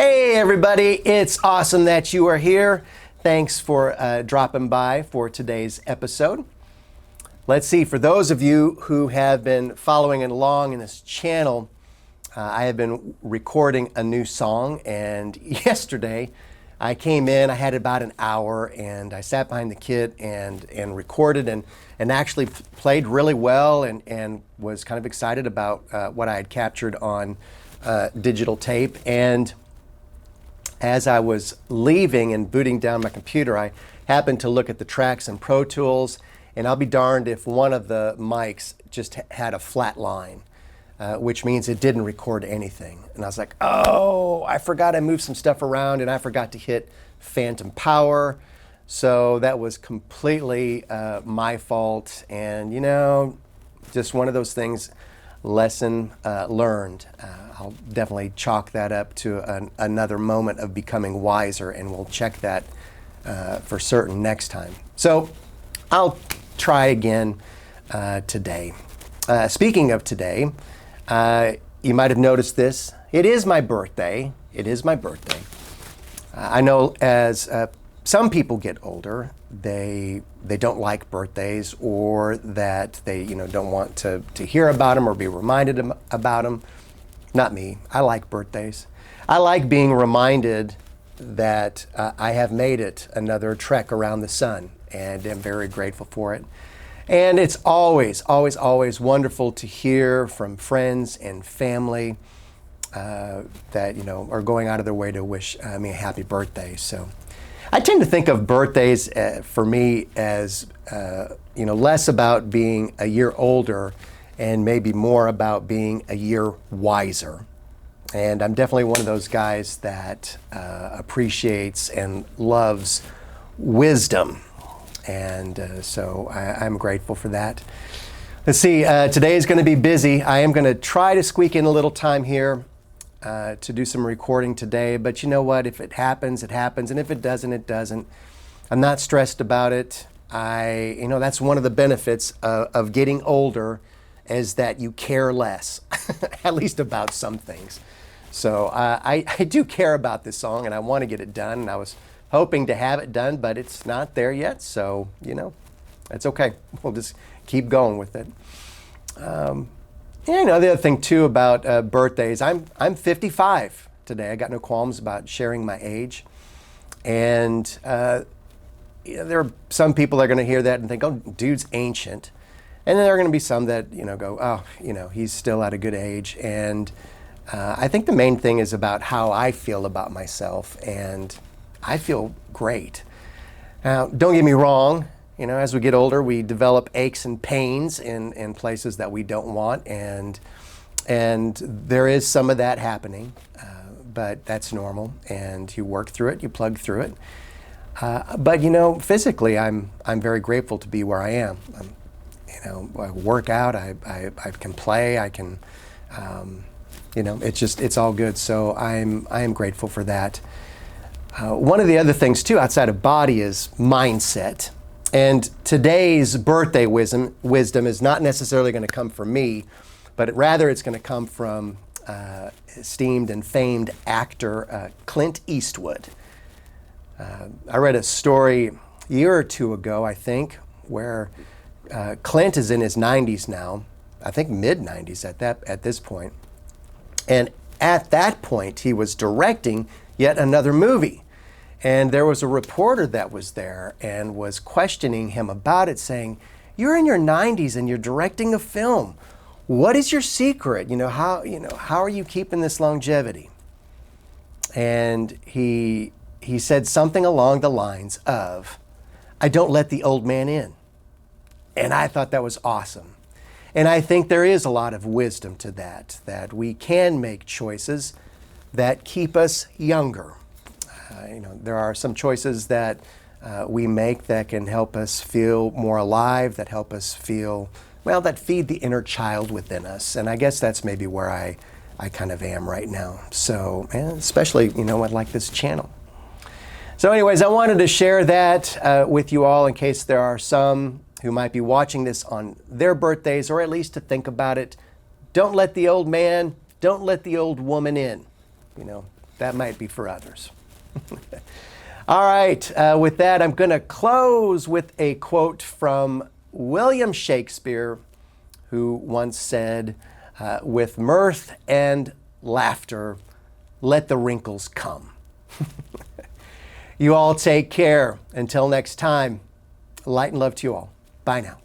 Hey everybody, it's awesome that you are here. Thanks for dropping by for today's episode. Let's see, for those of you who have been following along in this channel, I have been recording a new song, and yesterday I came in, I had about an hour, and I sat behind the kit and recorded and actually played really well and was kind of excited about what I had captured on digital tape. And as I was leaving and booting down my computer, I happened to look at the tracks in Pro Tools, and I'll be darned if one of the mics just had a flat line, which means it didn't record anything. And I was like, oh, I forgot I moved some stuff around and I forgot to hit phantom power. So that was completely my fault. And just one of those things, lesson learned. I'll definitely chalk that up to another moment of becoming wiser, and we'll check that for certain next time. So I'll try again today. Speaking of today, you might have noticed this. It is my birthday. It is my birthday. I know as some people get older, they don't like birthdays, or that they don't want to hear about them or be reminded about them. Not me. I like birthdays. I like being reminded that I have made it another trek around the sun, and I'm very grateful for it. And it's always, always, always wonderful to hear from friends and family that are going out of their way to wish me a happy birthday. So I tend to think of birthdays for me as less about being a year older and maybe more about being a year wiser. And I'm definitely one of those guys that appreciates and loves wisdom. And so I'm grateful for that. Let's see, today is going to be busy. I am going to try to squeak in a little time here to do some recording today. But you know what? If it happens, it happens. And if it doesn't, it doesn't. I'm not stressed about it. That's one of the benefits of getting older, is that you care less, at least about some things. So I do care about this song, and I want to get it done. And I was hoping to have it done, but it's not there yet. So, it's okay. We'll just keep going with it. The other thing too about birthdays, I'm 55 today. I got no qualms about sharing my age. And there are some people that are going to hear that and think, oh, dude's ancient. And then there are going to be some that, go, oh, he's still at a good age. And I think the main thing is about how I feel about myself, and I feel great. Now, don't get me wrong. As we get older, we develop aches and pains in places that we don't want, and there is some of that happening, but that's normal, and you work through it, you plug through it. But physically, I'm very grateful to be where I am. I work out, I can play, I can, it's all good. So I am grateful for that. One of the other things too, outside of body, is mindset. And today's birthday wisdom is not necessarily going to come from me, but rather it's going to come from esteemed and famed actor Clint Eastwood. I read a story a year or two ago, I think, where Clint is in his 90s now, I think mid-90s at this point. And at that point, he was directing yet another movie. And there was a reporter that was there and was questioning him about it, saying, you're in your 90s and you're directing a film. What is your secret? How are you keeping this longevity? And he said something along the lines of, I don't let the old man in. And I thought that was awesome. And I think there is a lot of wisdom to that we can make choices that keep us younger. There are some choices that we make that can help us feel more alive, that help us feel, that feed the inner child within us. And I guess that's maybe where I kind of am right now. So, especially, like this channel. So anyways, I wanted to share that with you all in case there are some who might be watching this on their birthdays, or at least to think about it. Don't let the old man, don't let the old woman in. That might be for others. All right, with that, I'm going to close with a quote from William Shakespeare, who once said, with mirth and laughter, let the wrinkles come. You all take care. Until next time, light and love to you all. Bye now.